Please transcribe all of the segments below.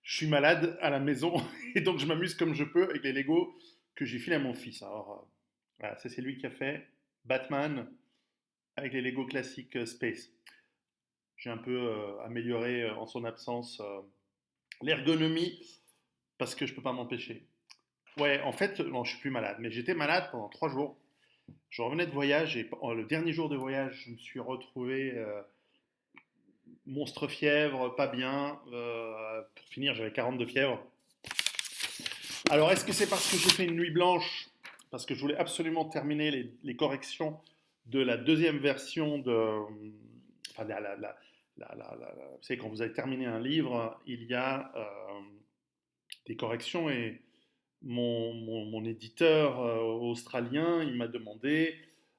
Je suis malade à la maison et donc je m'amuse comme je peux avec les Lego que j'ai filé à mon fils. Alors, voilà, ça c'est lui qui a fait Batman avec les Lego classiques Space. J'ai un peu amélioré en son absence l'ergonomie parce que je peux pas m'empêcher. Ouais, en fait, non, je suis plus malade, mais j'étais malade pendant 3 jours. Je revenais de voyage et le dernier jour de voyage, je me suis retrouvé monstre fièvre, pas bien. Pour finir, j'avais 42 fièvre. Alors, est-ce que c'est parce que j'ai fait une nuit blanche, parce que je voulais absolument terminer les corrections de la deuxième version de. Enfin, vous savez, quand vous avez terminé un livre, il y a des corrections et mon éditeur australien, il m'a demandé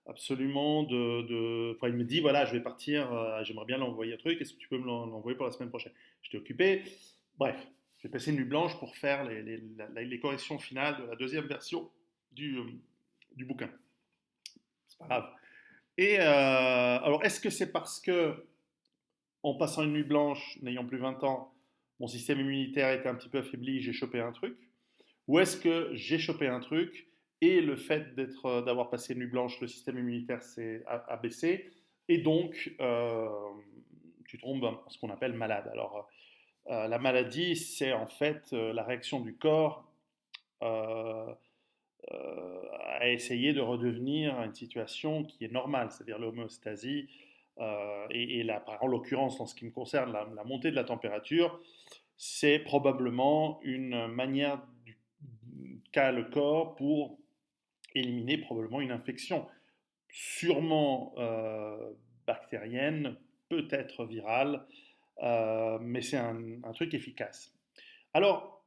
absolument enfin, il me dit voilà, je vais partir, j'aimerais bien l'envoyer un truc, est-ce que tu peux me l'envoyer pour la semaine prochaine? J'étais occupé. Bref, j'ai passé une nuit blanche pour faire les corrections finales de la deuxième version du, euh, du bouquin. C'est pas grave. Et alors, est-ce que c'est parce que, en passant une nuit blanche, n'ayant plus 20 ans, mon système immunitaire était un petit peu affaibli, j'ai chopé un truc? Ou est-ce que j'ai chopé un truc et le fait d'avoir passé une nuit blanche, le système immunitaire a baissé et donc tu tombes en ce qu'on appelle malade. Alors la maladie, c'est en fait la réaction du corps euh, à essayer de redevenir une situation qui est normale, c'est-à-dire l'homéostasie. Et là, en l'occurrence, en ce qui me concerne, la montée de la température, c'est probablement une manière qu'a le corps pour éliminer probablement une infection, sûrement bactérienne, peut-être virale, mais c'est un truc efficace. Alors,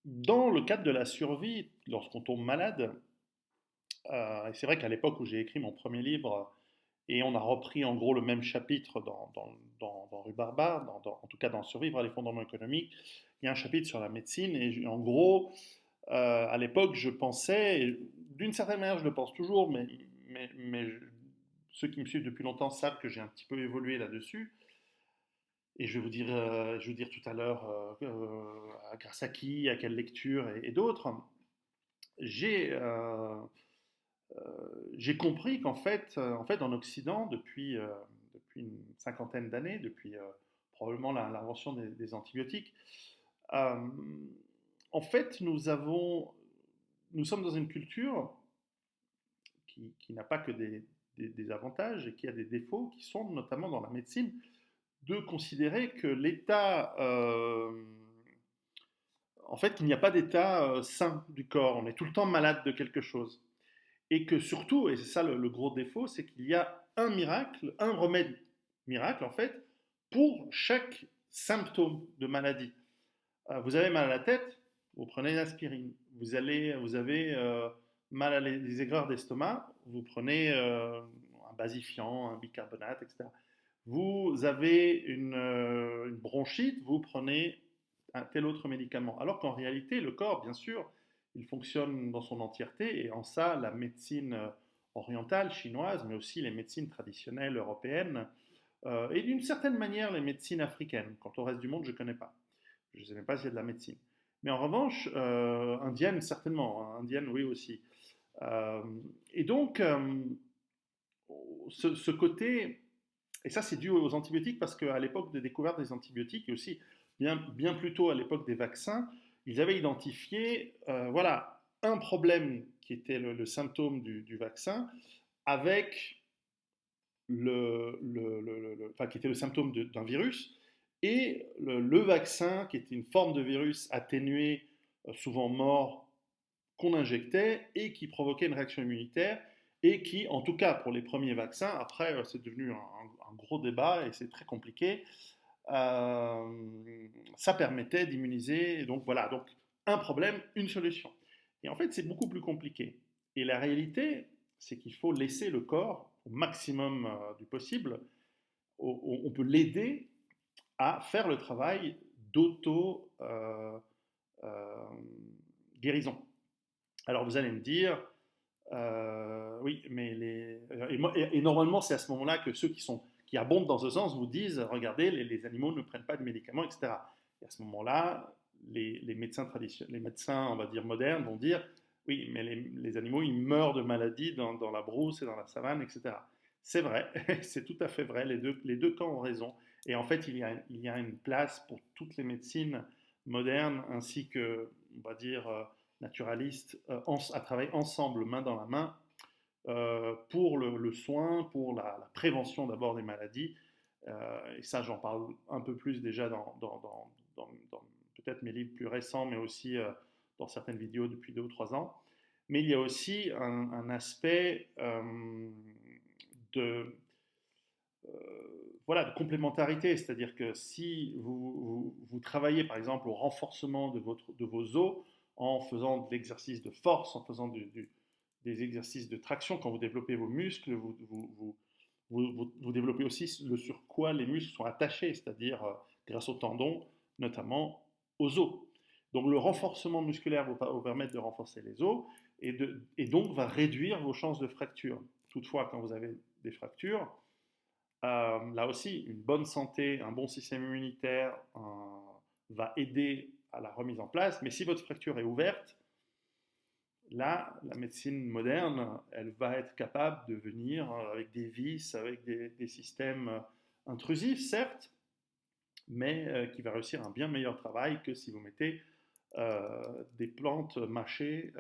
dans le cadre de la survie, lorsqu'on tombe malade, et c'est vrai qu'à l'époque où j'ai écrit mon premier livre, et on a repris en gros le même chapitre dans Rue Barbare, en tout cas dans Survivre à l'effondrement économique, il y a un chapitre sur la médecine, et en gros, à l'époque, je pensais, et d'une certaine manière je le pense toujours, mais ceux qui me suivent depuis longtemps savent que j'ai un petit peu évolué là-dessus, et je vais vous dire tout à l'heure grâce à qui, à quelle lecture et d'autres, j'ai j'ai compris en fait, en Occident, depuis une cinquantaine d'années, depuis probablement l'invention des antibiotiques, euh, en fait, nous sommes dans une culture qui n'a pas que des avantages et qui a des défauts, qui sont notamment dans la médecine, de considérer que l'état, en fait, qu'il n'y a pas d'état sain du corps. On est tout le temps malade de quelque chose. Et que surtout, et c'est ça le gros défaut, c'est qu'il y a un miracle, un remède miracle en fait, pour chaque symptôme de maladie. Vous avez mal à la tête, vous prenez une aspirine. Vous avez mal à les aigreurs d'estomac, vous prenez un basifiant, un bicarbonate, etc. Vous avez une bronchite, vous prenez un tel autre médicament. Alors qu'en réalité, le corps, bien sûr, il fonctionne dans son entièreté, et en ça, la médecine orientale, chinoise, mais aussi les médecines traditionnelles européennes, et d'une certaine manière les médecines africaines. Quant au reste du monde, je ne connais pas. Je ne sais même pas s'il y a de la médecine. Mais en revanche, indienne, certainement. Hein, indienne, oui aussi. Euh, et donc, ce côté, et ça c'est dû aux antibiotiques, parce qu'à l'époque de découverte des antibiotiques, et aussi bien plus tôt à l'époque des vaccins, ils avaient identifié voilà, un problème qui était le symptôme du vaccin, avec enfin, qui était le symptôme d'un virus, et le vaccin, qui était une forme de virus atténué, souvent mort, qu'on injectait et qui provoquait une réaction immunitaire, et qui, en tout cas pour les premiers vaccins, après c'est devenu un gros débat et c'est très compliqué, ça permettait d'immuniser. Donc voilà, donc un problème, une solution. Et en fait, c'est beaucoup plus compliqué. Et la réalité, c'est qu'il faut laisser le corps au maximum du possible. On peut l'aider à faire le travail d'auto guérison. Alors vous allez me dire, oui, mais et normalement c'est à ce moment-là que ceux qui abondent dans ce sens vous disent, regardez, les animaux ne prennent pas de médicaments, etc. Et à ce moment-là, les médecins les médecins, on va dire modernes, vont dire oui, mais les animaux, ils meurent de maladies dans la brousse et dans la savane, etc. C'est vrai, c'est tout à fait vrai, les deux camps ont raison. Et en fait, il y a une place pour toutes les médecines modernes ainsi que, on va dire, naturalistes à travailler ensemble, main dans la main, pour le soin, pour la prévention d'abord des maladies. Et ça, j'en parle un peu plus déjà dans peut-être mes livres plus récents, mais aussi dans certaines vidéos depuis 2 ou 3 ans. Mais il y a aussi un aspect de, voilà, de complémentarité, c'est-à-dire que si vous travaillez par exemple au renforcement de vos os en faisant de l'exercice de force, en faisant des exercices de traction, quand vous développez vos muscles, vous développez aussi le sur quoi les muscles sont attachés, c'est-à-dire grâce aux tendons, notamment aux os. Donc le renforcement musculaire vous permettre de renforcer les os et donc va réduire vos chances de fracture. Toutefois, quand vous avez des fractures, là aussi, une bonne santé, un bon système immunitaire va aider à la remise en place. Mais si votre fracture est ouverte, là, la médecine moderne, elle va être capable de venir avec des vis, avec des systèmes intrusifs, certes, mais qui va réussir un bien meilleur travail que si vous mettez des plantes mâchées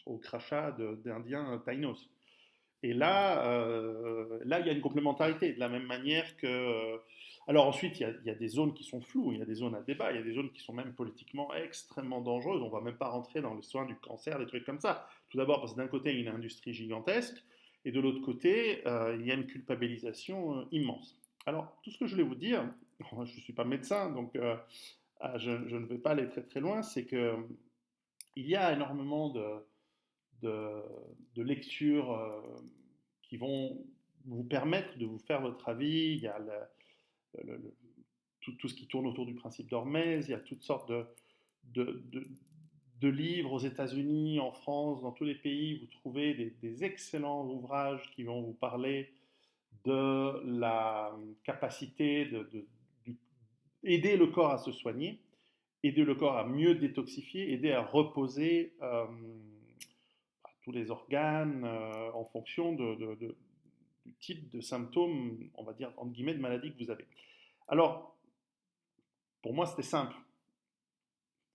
au crachat d'Indiens taïnos. Et là, il y a une complémentarité, de la même manière que... Alors ensuite, il y a des zones qui sont floues, il y a des zones à débat, il y a des zones qui sont même politiquement extrêmement dangereuses. On ne va même pas rentrer dans les soins du cancer, des trucs comme ça. Tout d'abord parce que d'un côté, il y a une industrie gigantesque, et de l'autre côté, il y a une culpabilisation immense. Alors, tout ce que je voulais vous dire, je ne suis pas médecin, donc je ne vais pas aller très très loin, c'est que il y a énormément de, de lectures qui vont vous permettre de vous faire votre avis. Il y a tout ce qui tourne autour du principe d'Hormèse, il y a toutes sortes de, de, de livres aux États-Unis, en France, dans tous les pays. Vous trouvez des excellents ouvrages qui vont vous parler de la capacité aider le corps à se soigner, aider le corps à mieux détoxifier, aider à reposer tous les organes en fonction du type de symptômes, on va dire, entre guillemets, de maladie que vous avez. Alors, pour moi, c'était simple.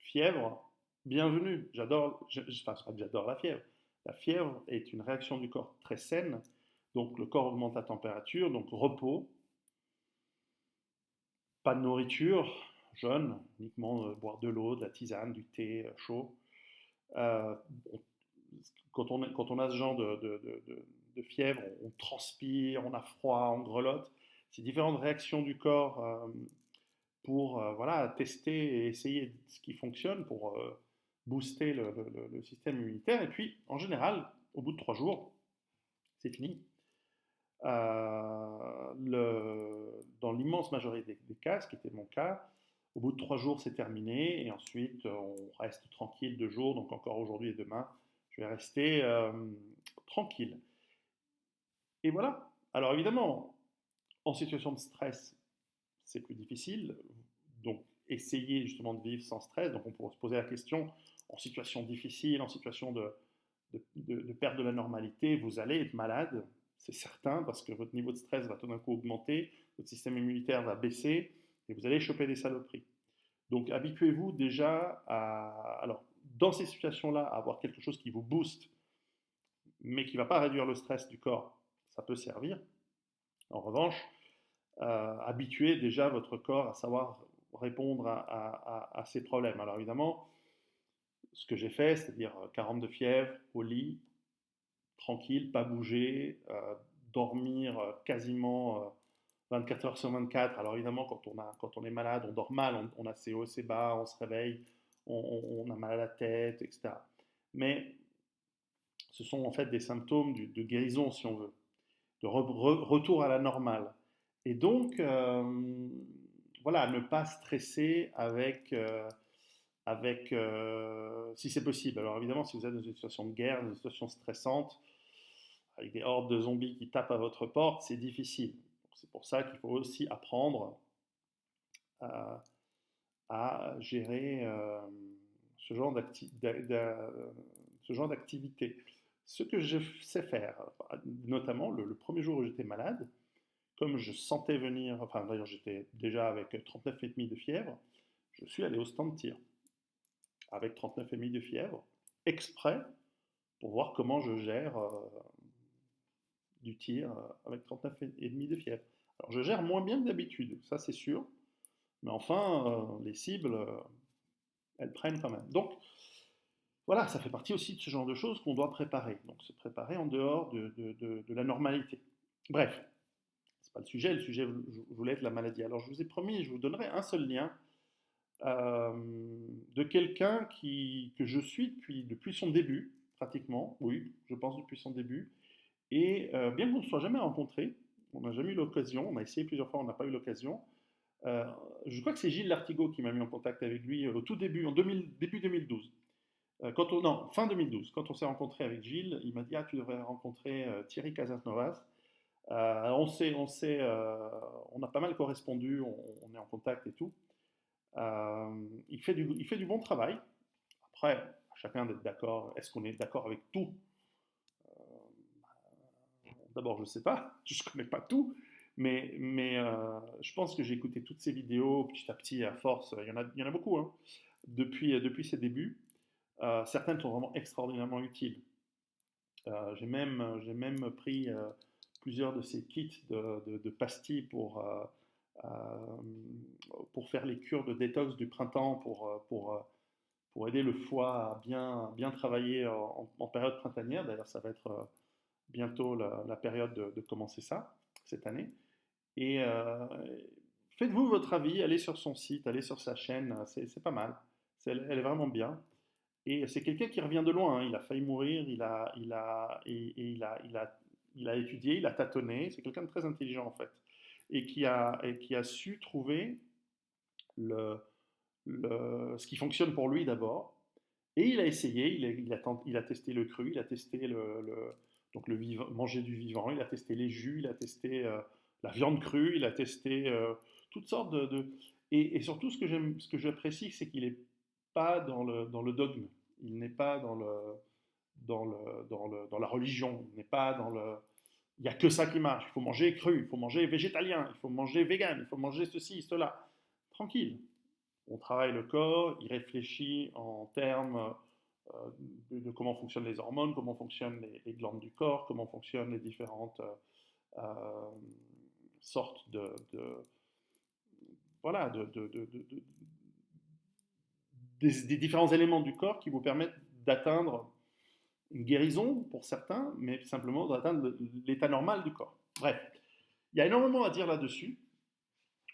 Fièvre, bienvenue. Enfin, j'adore la fièvre. La fièvre est une réaction du corps très saine. Donc, le corps augmente la température, donc repos, pas de nourriture, jeûne, uniquement boire de l'eau, de la tisane, du thé chaud. Euh, quand on a ce genre de fièvre, on transpire, on a froid, on grelotte. C'est différentes réactions du corps pour voilà, tester et essayer ce qui fonctionne pour booster le système immunitaire. Et puis, en général, au bout de 3 jours, c'est fini. Dans l'immense majorité des cas, ce qui était mon cas, au bout de 3 jours, c'est terminé. Et ensuite, on reste tranquille 2 jours. Donc encore aujourd'hui et demain, je vais rester tranquille. Et voilà. Alors évidemment, en situation de stress, c'est plus difficile. Donc essayez justement de vivre sans stress. Donc on pourrait se poser la question, en situation difficile, en situation de perte de la normalité, vous allez être malade, c'est certain, parce que votre niveau de stress va tout d'un coup augmenter, votre système immunitaire va baisser, et vous allez choper des saloperies. Donc habituez-vous déjà alors, dans ces situations-là, à avoir quelque chose qui vous booste, mais qui ne va pas réduire le stress du corps, ça peut servir. En revanche, habituez déjà votre corps à savoir répondre à ces problèmes. Alors évidemment, ce que j'ai fait, c'est-à-dire 40 de fièvre, au lit, tranquille, pas bouger, dormir quasiment 24 heures sur 24. Alors évidemment, quand on est malade, on dort mal, on a ses hauts, ses bas, on se réveille, on a mal à la tête, etc. Mais ce sont en fait des symptômes de guérison, si on veut, de retour à la normale. Et donc, voilà, ne pas stresser si c'est possible. Alors évidemment, si vous êtes dans une situation de guerre, dans une situation stressante, avec des hordes de zombies qui tapent à votre porte, c'est difficile. C'est pour ça qu'il faut aussi apprendre à à gérer ce genre ce genre d'activité. Ce que je sais faire, notamment le premier jour où j'étais malade, comme je sentais venir, enfin d'ailleurs j'étais déjà avec 39,5 de fièvre, je suis allé au stand de tir avec 39,5 de fièvre, exprès pour voir comment je gère du tir avec 39,5 de fièvre. Alors je gère moins bien que d'habitude, ça c'est sûr, mais enfin les cibles, elles prennent quand même. Donc voilà, ça fait partie aussi de ce genre de choses qu'on doit préparer. Donc se préparer en dehors de la normalité. Bref, c'est pas le sujet voulait être la maladie. Alors je vous ai promis, je vous donnerai un seul lien euh, de quelqu'un que je suis depuis son début, pratiquement, oui, je pense depuis son début, et bien qu'on ne se soit jamais rencontrés, on n'a jamais eu l'occasion, on a essayé plusieurs fois, on n'a pas eu l'occasion. Euh, je crois que c'est Gilles Lartigot qui m'a mis en contact avec lui au tout début, début 2012. Non, fin 2012, quand on s'est rencontré avec Gilles, il m'a dit ah tu devrais rencontrer Thierry Casasnovas. On a pas mal correspondu, on est en contact et tout. Il fait du bon travail. Après, chacun d'être d'accord. Est-ce qu'on est d'accord avec tout? D'abord, je ne sais pas, je ne connais pas tout, mais je pense que j'ai écouté toutes ces vidéos petit à petit, à force. Il y en a beaucoup, hein, depuis ses débuts. Certaines sont vraiment extraordinairement utiles. J'ai même pris plusieurs de ces kits de pastilles euh, pour faire les cures de détox du printemps, pour aider le foie à bien travailler en période printanière. D'ailleurs, ça va être bientôt la période de commencer ça, cette année. Et faites-vous votre avis, allez sur son site, allez sur sa chaîne, c'est pas mal. Elle est vraiment bien. Et c'est quelqu'un qui revient de loin, hein. Il a failli mourir, il a étudié, il a tâtonné. C'est quelqu'un de très intelligent en fait. Et qui a su trouver le, ce qui fonctionne pour lui d'abord. Et il a essayé, il a testé le cru, il a testé donc le vivant, manger du vivant, il a testé les jus, il a testé la viande crue, il a testé toutes sortes et surtout ce que j'apprécie, c'est qu'il n'est pas dans le dogme, il n'est pas dans la religion, il n'est pas dans le... Il n'y a que ça qui marche, il faut manger cru, il faut manger végétalien, il faut manger vegan, il faut manger ceci, cela. Tranquille, on travaille le corps, il réfléchit en termes de comment fonctionnent les hormones, comment fonctionnent les glandes du corps, comment fonctionnent les différentes euh, sortes voilà, des différents éléments du corps qui vous permettent d'atteindre une guérison pour certains, mais simplement d'atteindre l'état normal du corps. Bref, il y a énormément à dire là-dessus.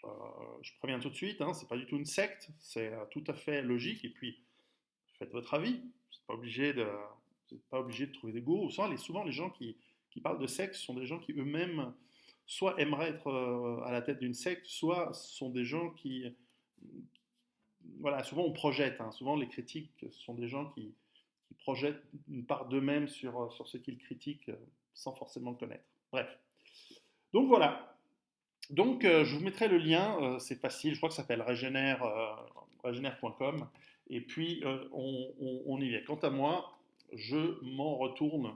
Euh, je préviens tout de suite, hein, c'est pas du tout une secte, c'est tout à fait logique. Et puis, faites votre avis. Vous n'êtes pas obligé de trouver des gourous. Souvent, les gens qui parlent de secte sont des gens qui eux-mêmes soit aimeraient être à la tête d'une secte, soit sont des gens voilà, souvent on projette. Hein. Souvent, les critiques sont des gens qui projettent une part d'eux-mêmes sur ce qu'ils critiquent sans forcément le connaître. Bref. Donc voilà. Donc je vous mettrai le lien, c'est facile, je crois que ça s'appelle régénère.com. Et puis on y est. Quant à moi, je m'en retourne